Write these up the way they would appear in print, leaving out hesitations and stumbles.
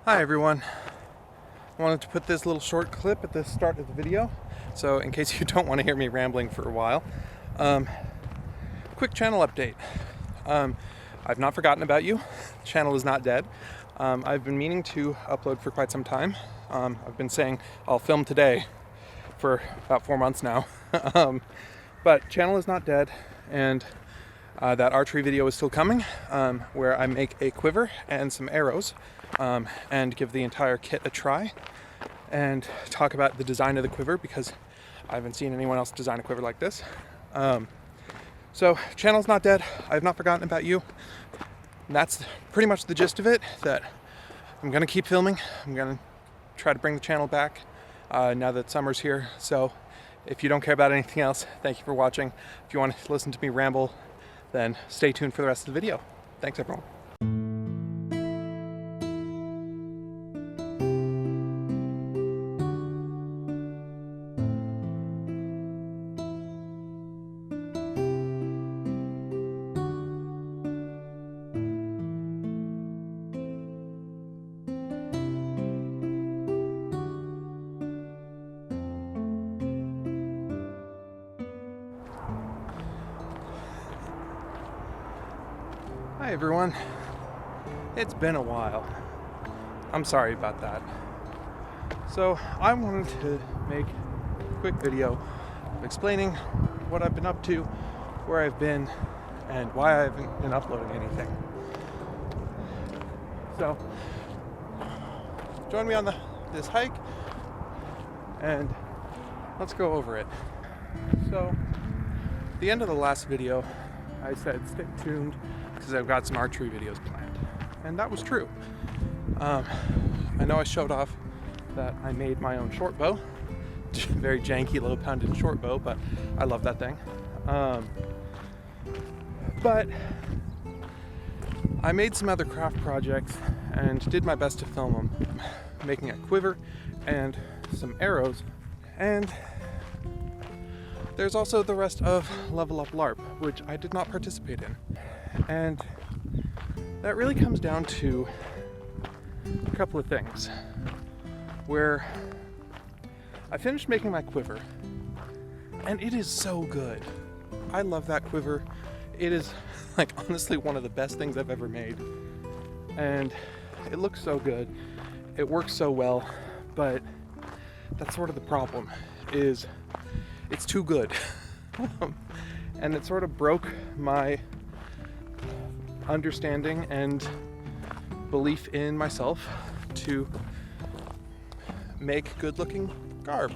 Hi everyone. I wanted to put this little short clip at the start of the video, so in case you don't want to hear me rambling for a while. Quick channel update. I've not forgotten about you. The channel is not dead. I've been meaning to upload for quite some time. I've been saying I'll film today for about 4 months now. But channel is not dead, and that archery video is still coming, where I make a quiver and some arrows, and give the entire kit a try and talk about the design of the quiver, because I haven't seen anyone else design a quiver like this. So channel's not dead. I have not forgotten about you. And that's pretty much the gist of it, that I'm gonna keep filming. I'm gonna try to bring the channel back now that summer's here. So if you don't care about anything else, thank you for watching. If you want to listen to me ramble, then stay tuned for the rest of the video. Thanks everyone. Hi everyone. It's been a while. I'm sorry about that. So I wanted to make a quick video explaining what I've been up to, where I've been, and why I haven't been uploading anything. So join me on this hike and let's go over it. So at the end of the last video, I said stay tuned because I've got some archery videos planned, and that was true. I know I showed off that I made my own short bow, very janky, low-pounded short bow, but I love that thing. But I made some other craft projects and did my best to film them, making a quiver and some arrows. And there's also the rest of Level Up LARP, which I did not participate in. And that really comes down to a couple of things, where I finished making my quiver, and it is so good. I love that quiver. It is, like, honestly one of the best things I've ever made. And it looks so good. It works so well, but that's sort of the problem, is it's too good. And it sort of broke my understanding and belief in myself to make good-looking garb,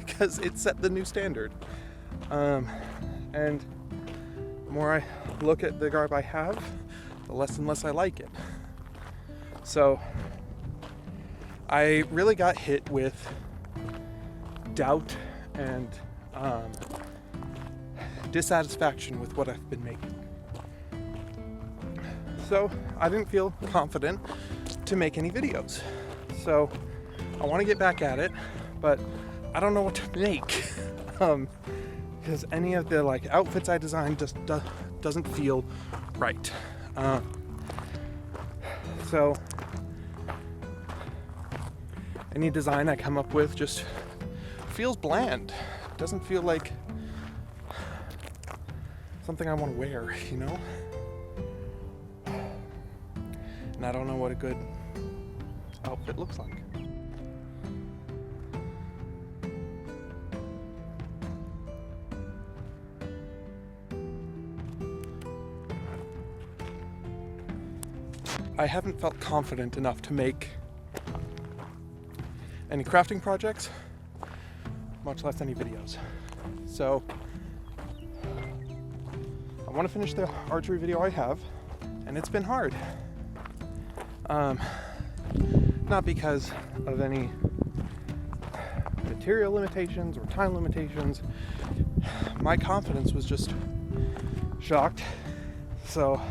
because it set the new standard. And the more I look at the garb I have, the less and less I like it. So I really got hit with doubt and dissatisfaction with what I've been making. So I didn't feel confident to make any videos. So I want to get back at it, but I don't know what to make. Because any of the outfits I designed just doesn't feel right. So any design I come up with just feels bland. It doesn't feel like something I want to wear, you know? And I don't know what a good outfit looks like. I haven't felt confident enough to make any crafting projects, much less any videos. So I want to finish the archery video I have, and it's been hard. Not because of any material limitations or time limitations. My confidence was just shocked. So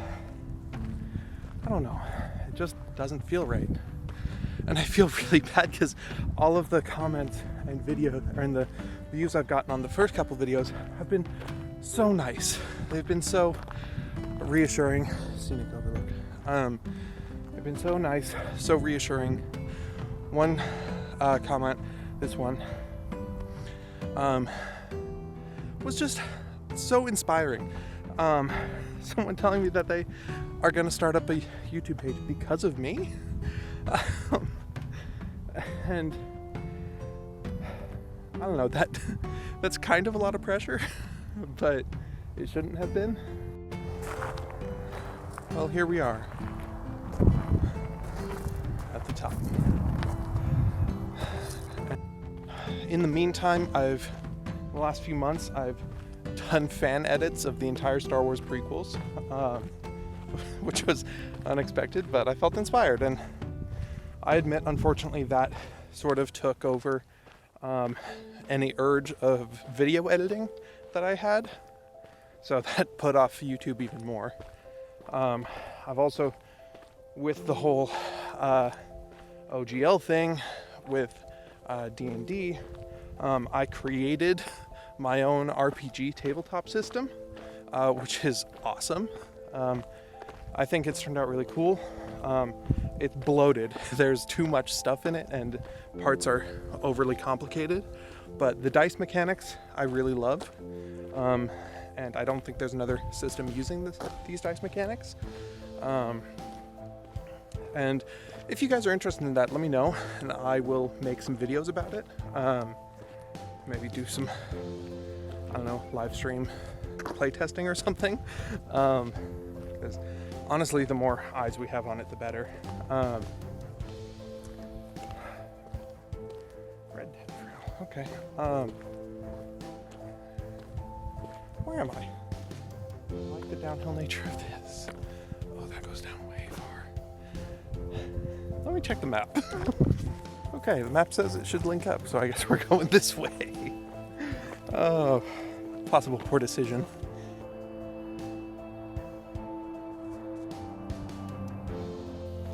I don't know, it just doesn't feel right. And I feel really bad because all of the comments and video and the views I've gotten on the first couple videos have been so nice. They've been so reassuring. Scenic overlook. They've been so nice, so reassuring. One comment, this one, was just so inspiring. Someone telling me that they are going to start up a YouTube page because of me. And I don't know, that's kind of a lot of pressure, but it shouldn't have been. Well, here we are at the top. In the meantime, the last few months, I've done fan edits of the entire Star Wars prequels, which was unexpected, but I felt inspired, and I admit, unfortunately, that sort of took over any urge of video editing that I had, so that put off YouTube even more. I've also, with the whole OGL thing with D&D, I created my own RPG tabletop system, which is awesome. I think it's turned out really cool. It's bloated. There's too much stuff in it and parts are overly complicated, but the dice mechanics I really love. And I don't think there's another system using these dice mechanics. And if you guys are interested in that, let me know, and I will make some videos about it. Maybe do some, I don't know, live stream playtesting or something. Because honestly, the more eyes we have on it, the better. Red Dead Trail, okay. Where am I? I like the downhill nature of this. Oh, that goes down way far. Let me check the map. Okay, the map says it should link up, so I guess we're going this way. Oh, possible poor decision.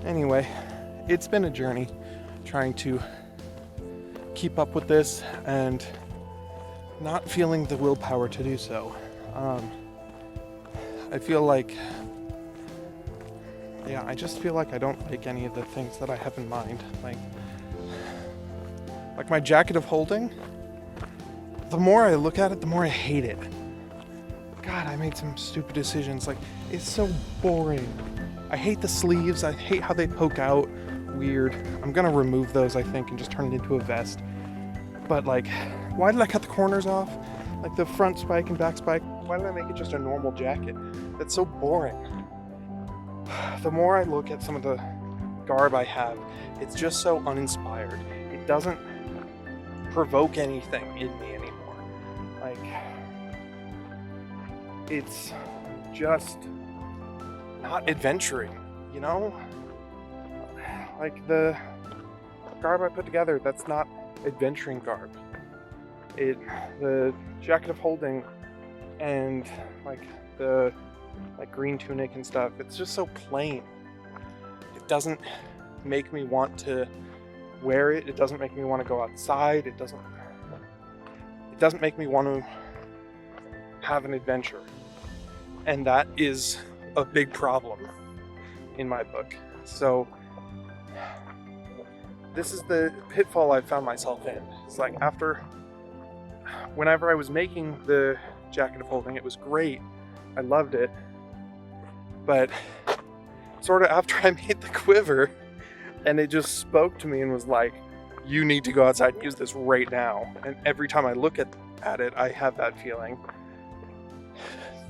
Anyway, it's been a journey trying to keep up with this and not feeling the willpower to do so. I feel like, I just feel like I don't like any of the things that I have in mind. Like my jacket of holding, the more I look at it, the more I hate it. God, I made some stupid decisions. Like, it's so boring. I hate the sleeves. I hate how they poke out. Weird. I'm gonna remove those, I think, and just turn it into a vest. But like, why did I cut the corners off? Like the front spike and back spike, why did I make it just a normal jacket? That's so boring. The more I look at some of the garb I have, it's just so uninspired. It doesn't provoke anything in me anymore. Like, it's just not adventuring, you know? Like the garb I put together, that's not adventuring garb. The jacket of holding and like the green tunic and stuff, it's just so plain. It doesn't make me want to wear it. It doesn't make me want to go outside. It doesn't make me want to have an adventure. And that is a big problem in my book. So this is the pitfall I found myself in. It's like whenever I was making the jacket of holding, it was great. I loved it. But sort of after I made the quiver, and it just spoke to me and was like, you need to go outside and use this right now. And every time I look at it, I have that feeling.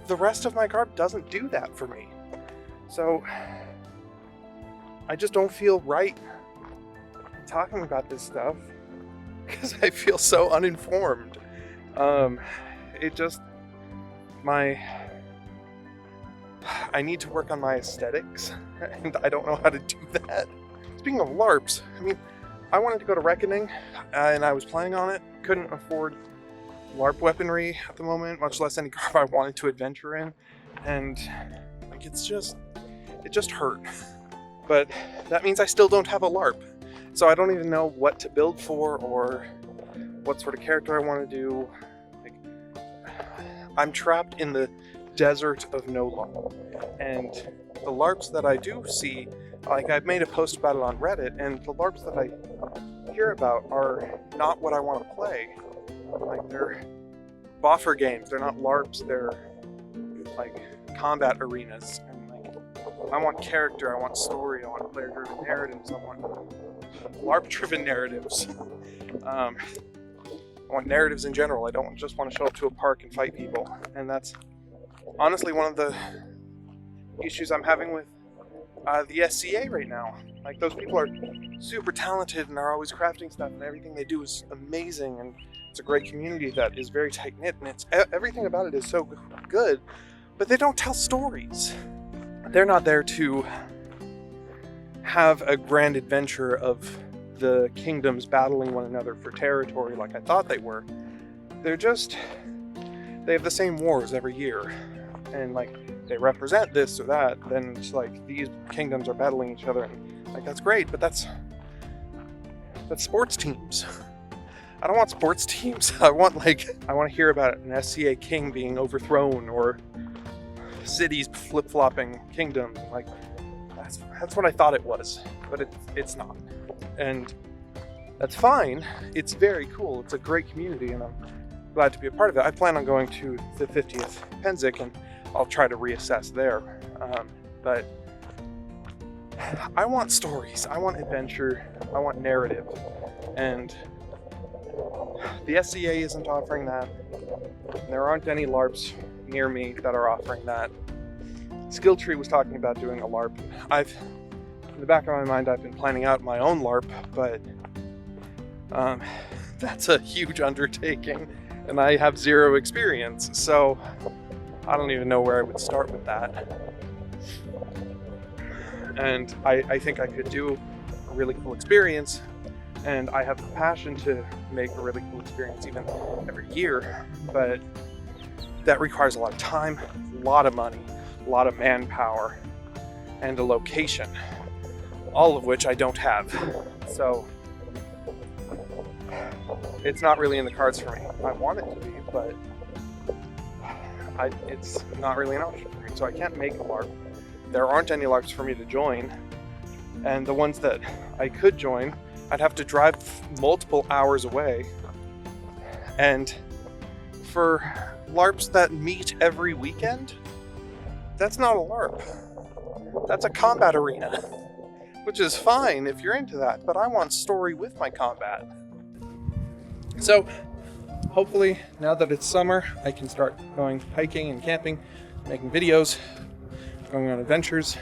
The rest of my garb doesn't do that for me. So I just don't feel right talking about this stuff because I feel so uninformed. I need to work on my aesthetics, and I don't know how to do that. Speaking of LARPs, I mean, I wanted to go to Reckoning, and I was planning on it. Couldn't afford LARP weaponry at the moment, much less any garb I wanted to adventure in, and like it just hurt. But that means I still don't have a LARP, so I don't even know what to build for or what sort of character I want to do. Like, I'm trapped in the desert of no LARP, and the LARPs that I do see, like I've made a post about it on Reddit, and the LARPs that I hear about are not what I want to play. Like, they're boffer games, they're not LARPs, they're like combat arenas. And like, I want character, I want story, I want player-driven narratives, I want LARP-driven narratives. I want narratives in general. I don't just want to show up to a park and fight people. And that's honestly one of the issues I'm having with the SCA right now. Like, those people are super talented and are always crafting stuff, and everything they do is amazing, and it's a great community that is very tight-knit, and it's everything about it is so good, but they don't tell stories. They're not there to have a grand adventure of the kingdoms battling one another for territory like I thought they were. They have the same wars every year, and like, they represent this or that, then it's like these kingdoms are battling each other, and like, that's great, but that's sports teams. I don't want sports teams. I want to hear about an SCA king being overthrown, or cities flip-flopping kingdoms. Like, that's what I thought it was, but it's not. And that's fine. It's very cool. It's a great community, and I'm glad to be a part of it. I plan on going to the 50th Penzic, and I'll try to reassess there. But I want stories. I want adventure. I want narrative. And the SCA isn't offering that. There aren't any LARPs near me that are offering that. Skilltree was talking about doing a LARP. In the back of my mind, I've been planning out my own LARP, but that's a huge undertaking, and I have zero experience, so I don't even know where I would start with that. And I think I could do a really cool experience, and I have the passion to make a really cool experience even every year, but that requires a lot of time, a lot of money, a lot of manpower, and a location, all of which I don't have. So it's not really in the cards for me. I want it to be, but it's not really an option for me. So I can't make a LARP. There aren't any LARPs for me to join, and the ones that I could join, I'd have to drive multiple hours away. And for LARPs that meet every weekend, that's not a LARP. That's a combat arena, which is fine if you're into that, but I want story with my combat. So hopefully, now that it's summer, I can start going hiking and camping, making videos, going on adventures,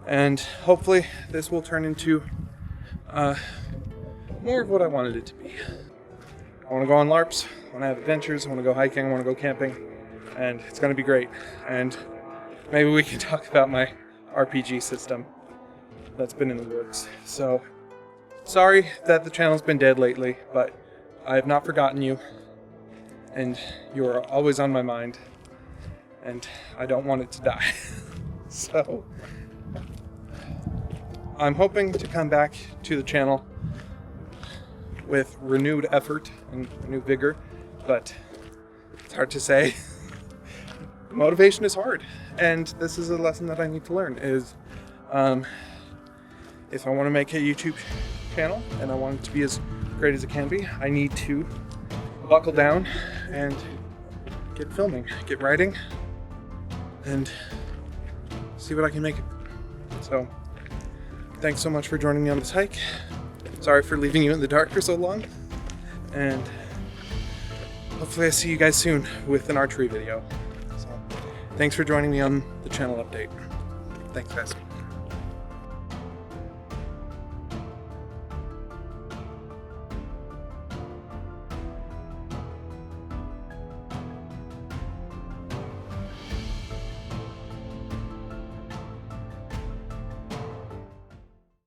and hopefully this will turn into more of what I wanted it to be. I want to go on LARPs, I want to have adventures, I want to go hiking, I want to go camping, and it's going to be great. And maybe we can talk about my RPG system that's been in the works. So, sorry that the channel's been dead lately, but I have not forgotten you, and you are always on my mind, and I don't want it to die. So, I'm hoping to come back to the channel with renewed effort and renewed vigor, but it's hard to say. Motivation is hard, and this is a lesson that I need to learn, is if I want to make a YouTube channel and I want it to be as great as it can be, I need to buckle down and get filming, get writing, and see what I can make it. So, thanks so much for joining me on this hike. Sorry for leaving you in the dark for so long, and hopefully I see you guys soon with an archery video. So, thanks for joining me on the channel update. Thanks, guys.